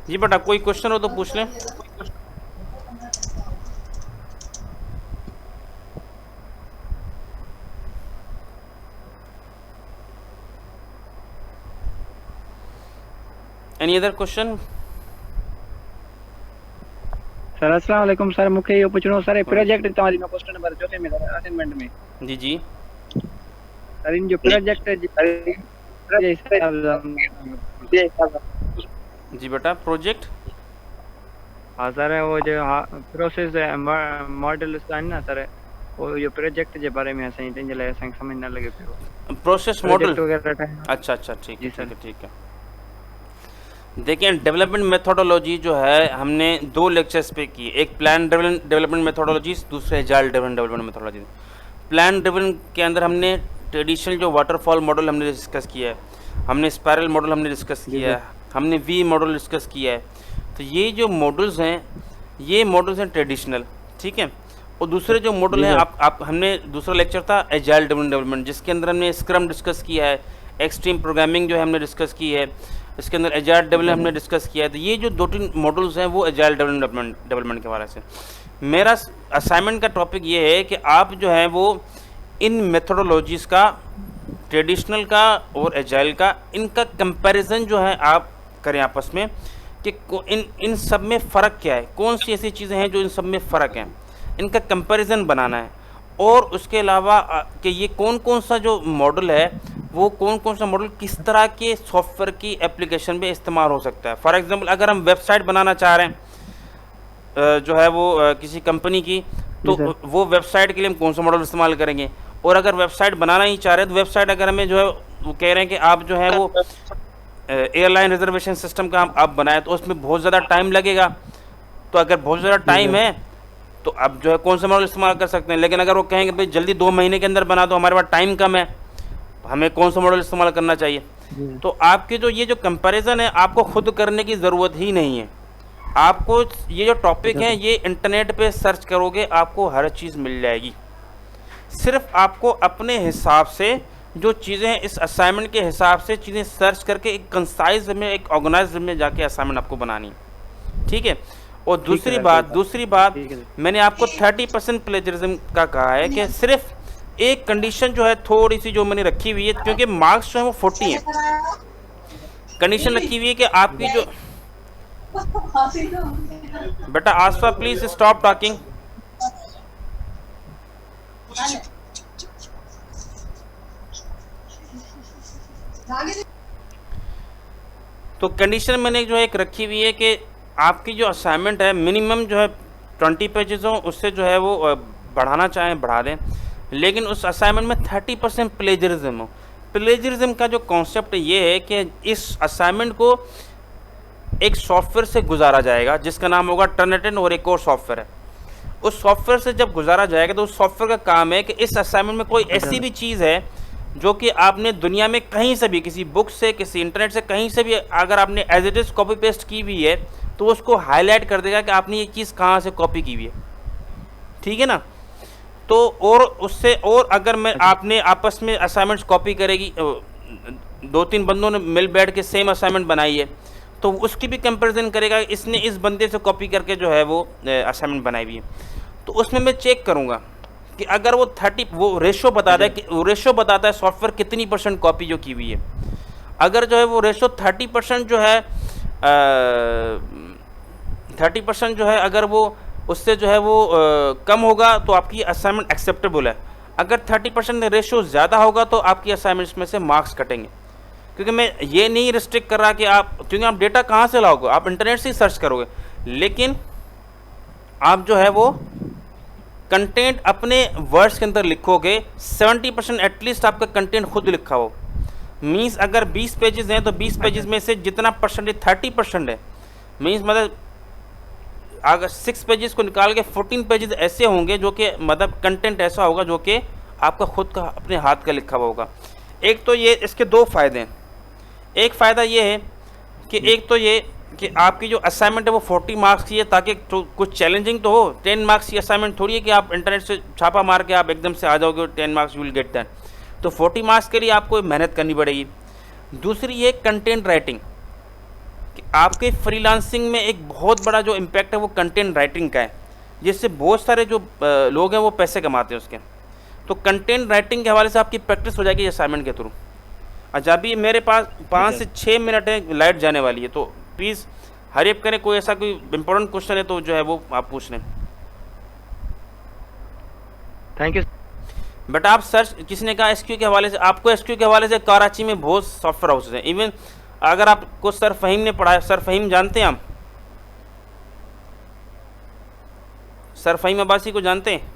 जी बेटा कोई क्वेश्चन हो तो पूछ लें। Any other question? सर अस्सलाम वालेकुम सर, मूंखे इहो पुछणो सर, प्रोजेक्ट तव्हां ॾिनो क्वेश्चन नंबर 4 में असाइनमेंट में। जी जी सर इन जो प्रोजेक्ट जी बेटा प्रोजेक्ट, हाँ सर वो जो प्रोसेस मॉडल आहिनि न सर, वो इहो प्रोजेक्ट जे बारे में असां तंहिंजे लाइ असांखे समझ न लॻे पियो प्रोसेस मॉडल वगैरह। अच्छा अच्छा ठीक है जी सर। ठीक है। देखिए डेवलपमेंट मेथोडोलॉजी जो है हमने 2 लेक्चर्स पे की, एक प्लान ड्रिवन डेवलपमेंट मेथोडोलॉजी, दूसरे agile driven development methodology. Plan driven के अंदर हमने ट्रेडिशनल जो वाटरफॉल मॉडल हमने डिस्कस किया है, हमने स्पायरल मॉडल हमने डिस्कस किया है, हमने वी मॉडल डिस्कस किया है। तो ये जो मॉडल्स हैं ये मॉडल्स हैं ट्रेडिशनल, ठीक है। और दूसरे जो मॉडल हैं आप हमने दूसरा लेक्चर था एजाइल ड्रिवन डेवलपमेंट, जिसके अंदर हमने स्क्रम डिस्कस किया है, एक्सट्रीम प्रोग्रामिंग जो है हमने डिस्कस की है, इसके अंदर एजाइल डेवलपमेंट हमने डिस्कस किया है। तो ये जो 2-3 मॉडल्स हैं वो एजाइल डेवलपमेंट के बारे से। मेरा असाइनमेंट का टॉपिक ये है कि आप जो है वो इन मेथोडोलॉजीज़ का, ट्रेडिशनल का और एजाइल का, इनका कंपैरिजन जो है आप करें आपस में कि इन सब में फ़र्क क्या है, कौन सी ऐसी चीज़ें हैं जो इन सब में फ़र्क हैं, इनका कंपैरिजन बनाना है। और उसके अलावा कि ये कौन कौन सा जो मॉडल है वो कौन कौन सा मॉडल किस तरह के सॉफ्टवेयर की एप्लीकेशन में इस्तेमाल हो सकता है। फॉर एग्जांपल अगर हम वेबसाइट बनाना चाह रहे हैं जो है वो किसी कंपनी की, तो वो वेबसाइट के लिए हम कौन सा मॉडल इस्तेमाल करेंगे। और अगर वेबसाइट बनाना ही चाह रहे हैं तो वेबसाइट अगर हमें जो है वो कह रहे हैं कि आप जो है वो एयरलाइन रिजर्वेशन सिस्टम का आप बनाए तो उसमें बहुत ज़्यादा टाइम लगेगा। तो अगर बहुत ज़्यादा टाइम है तो आप जो है कौन सा मॉडल इस्तेमाल कर सकते हैं। लेकिन अगर वो कहेंगे भाई जल्दी 2 महीने के अंदर बना दो, हमारे पास टाइम कम है, हमें कौन सा मॉडल इस्तेमाल करना चाहिए। तो आपके जो ये जो कंपैरिजन है आपको खुद करने की ज़रूरत ही नहीं है। आपको ये जो टॉपिक है ये इंटरनेट पे सर्च करोगे आपको हर चीज़ मिल जाएगी। सिर्फ आपको अपने हिसाब से जो चीज़ें हैं इस असाइनमेंट के हिसाब से चीज़ें सर्च करके एक कंसाइज में, एक ऑर्गेनाइज में जाके असाइनमेंट आपको बनानी है, ठीक है। और दूसरी बात मैंने आपको 30% प्लेजरिज्म का कहा है कि सिर्फ एक कंडीशन जो है थोड़ी सी जो मैंने रखी हुई है, क्योंकि मार्क्स जो है वो 40 हैं, कंडीशन रखी हुई है कि आपकी जो बेटा आसफा प्लीज स्टॉप टॉकिंग। तो कंडीशन मैंने जो है एक रखी हुई है कि आपकी जो असाइनमेंट है मिनिमम जो है 20 पेजेस हो, उससे जो है वो बढ़ाना चाहें बढ़ा दें, लेकिन उस असाइनमेंट में 30% प्लेजरिज्म हो। प्लेजरिज्म का जो कॉन्सेप्ट ये है कि इस असाइनमेंट को एक सॉफ्टवेयर से गुजारा जाएगा जिसका नाम होगा टर्निटिन, और एक और सॉफ्टवेयर है। उस सॉफ्टवेयर से जब गुजारा जाएगा तो उस सॉफ्टवेयर का काम है कि इस असाइनमेंट में कोई ऐसी भी चीज़ है जो कि आपने दुनिया में कहीं से भी, किसी बुक से, किसी इंटरनेट से, कहीं से भी अगर आपने as it is copy paste की हुई है तो उसको हाईलाइट कर देगा कि आपने ये चीज़ कहाँ से कॉपी की हुई है, ठीक है ना। तो और उससे और अगर मैं आपने आपस में असाइनमेंट्स कॉपी करेगी, 2-3 बंदों ने मिल बैठ के सेम असाइनमेंट बनाई है, तो उसकी भी कंपैरिजन करेगा इसने इस बंदे से कॉपी करके जो है वो असाइनमेंट बनाई हुई है। तो उसमें मैं चेक करूँगा कि अगर वो 30 वो रेशो बताता है कि वो रेशो बताता है सॉफ्टवेयर कितनी % कॉपी जो की हुई है। अगर जो है वो रेशो 30% जो है 30% जो है अगर वो उससे जो है वो कम होगा तो आपकी असाइनमेंट एक्सेप्टेबल है। अगर 30% रेशो ज़्यादा होगा तो आपकी असाइनमेंट्स में से मार्क्स कटेंगे। क्योंकि मैं ये नहीं रिस्ट्रिक्ट कर रहा कि आप, क्योंकि आप डेटा कहाँ से लाओगे, आप इंटरनेट से ही सर्च करोगे, लेकिन आप जो है वो कंटेंट अपने वर्ड्स के अंदर लिखोगे। 70% एटलीस्ट आपका कंटेंट खुद लिखा हो। मीन्स अगर 20 पेजेस हैं तो 20 पेजेस में से जितना परसेंटेज 30% है, मीन्स मतलब अगर 6 पेजेस को निकाल के 14 पेजेस ऐसे होंगे जो कि मतलब कंटेंट ऐसा होगा जो कि आपका खुद का अपने हाथ का लिखा हुआ होगा। एक तो ये इसके 2 फ़ायदे हैं। एक फ़ायदा ये है कि एक तो ये कि आपकी जो असाइनमेंट है वो 40 मार्क्स की है, ताकि तो कुछ चैलेंजिंग तो हो। 10 मार्क्स की असाइनमेंट थोड़ी है कि आप इंटरनेट से छापा मार के आप एकदम से आ जाओगे 10 marks you will get that. तो 40 मार्क्स के लिए आपको मेहनत करनी पड़ेगी। दूसरी ये कंटेंट राइटिंग कि आपके फ्रीलांसिंग में एक बहुत बड़ा जो इम्पैक्ट है वो कंटेंट राइटिंग का है, जिससे बहुत सारे जो लोग हैं वो पैसे कमाते हैं उसके। तो कंटेंट राइटिंग के हवाले से आपकी प्रैक्टिस हो जाएगी असाइनमेंट के थ्रू। अच्छा, अभी मेरे पास 5 से 6 मिनट है, लाइट जाने वाली है, तो प्लीज़ हरी अप करें। कोई ऐसा कोई इंपॉर्टेंट क्वेश्चन है तो जो है वो आप पूछ लें। Thank you. बट आप सर्च, किसी ने कहा एसक्यू के हवाले से, आपको एसक्यू के हवाले से कराची में बहुत सॉफ्टवेयर हाउसेज हैं। इवन अगर आपको सर फ़हीम ने पढ़ाया, सर फ़हीम जानते हैं आप? सर फ़हीम अब्बासी को जानते हैं?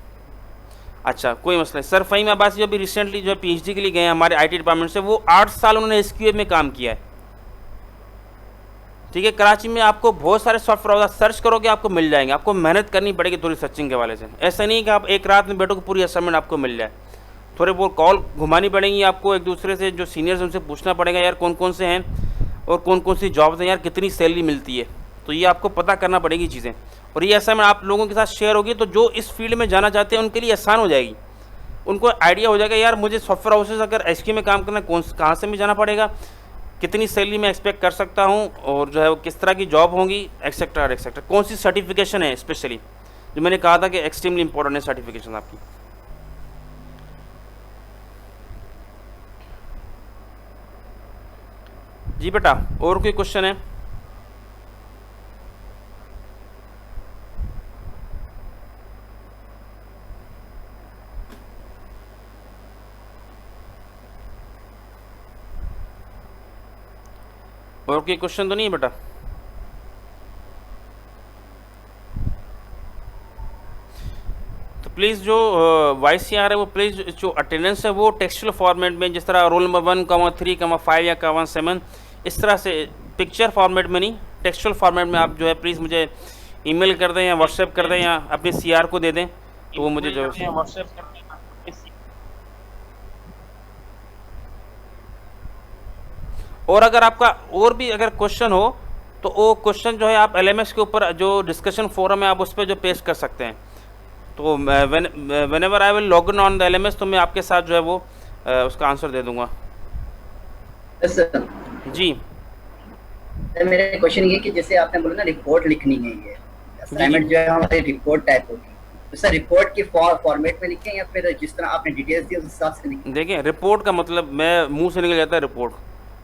अच्छा, कोई मसला नहीं। सर फ़हीम अब्बासी जो भी रिसेंटली जो है PhD के लिए गए हैं हमारे IT डिपार्टमेंट से, वो 8 साल उन्होंने SQL में काम किया है। ठीक है, कराची में आपको बहुत सारे सॉफ्टवेयर हाउस सर्च करोगे आपको मिल जाएंगे। आपको मेहनत करनी पड़ेगी थोड़ी सर्चिंग के हवाले से। ऐसा नहीं कि आप एक रात में बैठो पूरी असाइनमेंट आपको मिल जाए। थोड़े बहुत कॉल घुमानी पड़ेंगी आपको, एक दूसरे से जो सीनियर्स उनसे पूछना पड़ेगा यार कौन कौन से हैं और कौन कौन सी जॉब्स हैं, यार कितनी सैलरी मिलती है। तो ये आपको पता करना पड़ेगी चीज़ें। और ये असाइनमेंट आप लोगों के साथ शेयर होगी तो जो इस फील्ड में जाना चाहते हैं उनके लिए आसान हो जाएगी। उनको आइडिया हो जाएगा यार मुझे सॉफ्टवेयर हाउसेज अगर SQL में काम करना है कहाँ से भी जाना पड़ेगा, कितनी सैलरी मैं एक्सपेक्ट कर सकता हूँ, और जो है वो किस तरह की जॉब होंगी, एक्सेट्रा एक्सेट्रा। कौन सी सर्टिफिकेशन है स्पेशली, जो मैंने कहा था कि एक्सट्रीमली इंपॉर्टेंट है सर्टिफिकेशन आपकी। जी बेटा, और कोई क्वेश्चन है? और कोई क्वेश्चन तो नहीं है बेटा? तो प्लीज़ जो YCR है वो प्लीज़ जो अटेंडेंस है वो टेक्सचुअल फॉर्मेट में, जिस तरह रोल नंबर 1, 3, 5 या 7, इस तरह से पिक्चर फॉर्मेट में नहीं, टेक्सचुअल फॉर्मेट में आप जो है प्लीज़ मुझे ईमेल कर दें या व्हाट्सएप कर दें या अपने CR को दे दें, तो वो मुझे जो है व्हाट्सएप कर दें। और अगर आपका और भी अगर क्वेश्चन हो तो वो क्वेश्चन जो है आप LMS के ऊपर जो डिस्कशन फोरम है आप उस पर जो पेश कर सकते हैं। तो whenever I will log in on the LMS तो मैं आपके साथ जो है वो उसका आंसर दे दूंगा। जी सर, मेरा क्वेश्चन ये कि जैसे आपने बोला ना रिपोर्ट लिखनी है, ये असाइनमेंट जो है हमारी रिपोर्ट टाइप होगी, तो सर रिपोर्ट की फॉर्मेट में लिखें या फिर जिस तरह आपने डिटेल्स दी उस हिसाब से लिखें? देखिए, रिपोर्ट का मतलब मैं मुंह से निकल जाता है रिपोर्ट,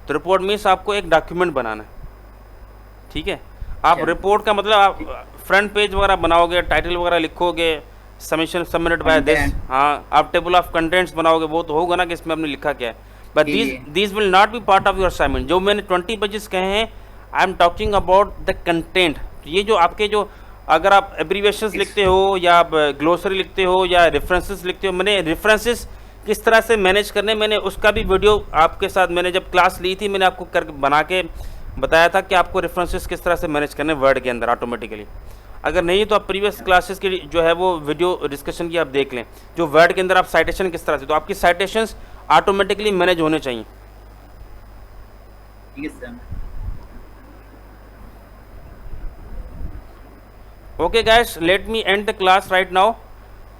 तो रिपोर्ट मीन्स आपको एक डॉक्यूमेंट बनाना है। ठीक है, आप रिपोर्ट का मतलब आप फ्रंट पेज वगैरह बनाओगे, टाइटल वगैरह लिखोगे, सबमिशन सबमिटेड बाय दिस, हाँ आप टेबल ऑफ कंटेंट्स बनाओगे, वो तो होगा ना कि इसमें आपने लिखा क्या है। But these will not be part of your assignment. जो मैंने 20 पेजेस कहे हैं, I am talking about the content. ये जो आपके जो अगर आप एब्रीविएशंस लिखते हो या आप ग्लोसरी लिखते हो या रेफरेंसेस लिखते हो, मैंने रेफरेंसेस किस तरह से मैनेज करने, मैंने उसका भी वीडियो आपके साथ मैंने जब क्लास ली थी मैंने आपको कर बना के बताया था कि आपको रेफरेंसेस किस तरह से मैनेज करने वर्ड के अंदर ऑटोमेटिकली। अगर नहीं तो आप प्रीवियस क्लासेस की जो है वो वीडियो डिस्कशन की आप देख लें, जो वर्ड के अंदर आप साइटेशन किस तरह से, तो आपकी साइटेशंस ऑटोमेटिकली मैनेज होने चाहिए। Okay guys, let me end the class right now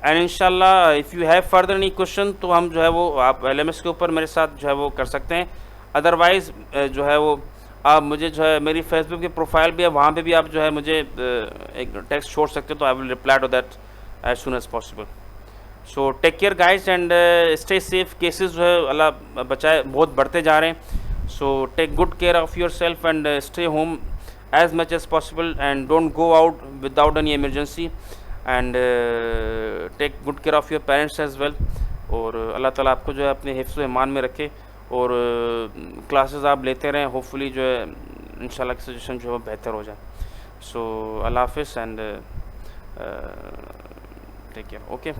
and इंशाल्लाह if you have further any question तो हम जो है वो आप LMS के ऊपर मेरे साथ जो है वो कर सकते हैं। अदरवाइज़ जो है वो आप मुझे जो है मेरी फेसबुक की प्रोफाइल भी है, वहाँ पे भी आप जो है मुझे एक टेक्स्ट छोड़ सकते हो, तो I will reply to that as soon as possible. So take care guys and stay safe. Cases जो है अल्लाह बचाए बहुत बढ़ते जा रहे हैं। So take good care of yourself and stay home as much as possible and don't go out without any emergency and take good care of your parents as well। और अल्लाह ताला आपको जो है अपने हिफ्ज़ व ईमान में रखे और क्लासेस आप लेते रहें, होपफुली जो है इंशाल्लाह की सिचुएशन जो है बेहतर हो जाए। सो अल्लाह हाफिज़ एंड टेक केयर। ओके।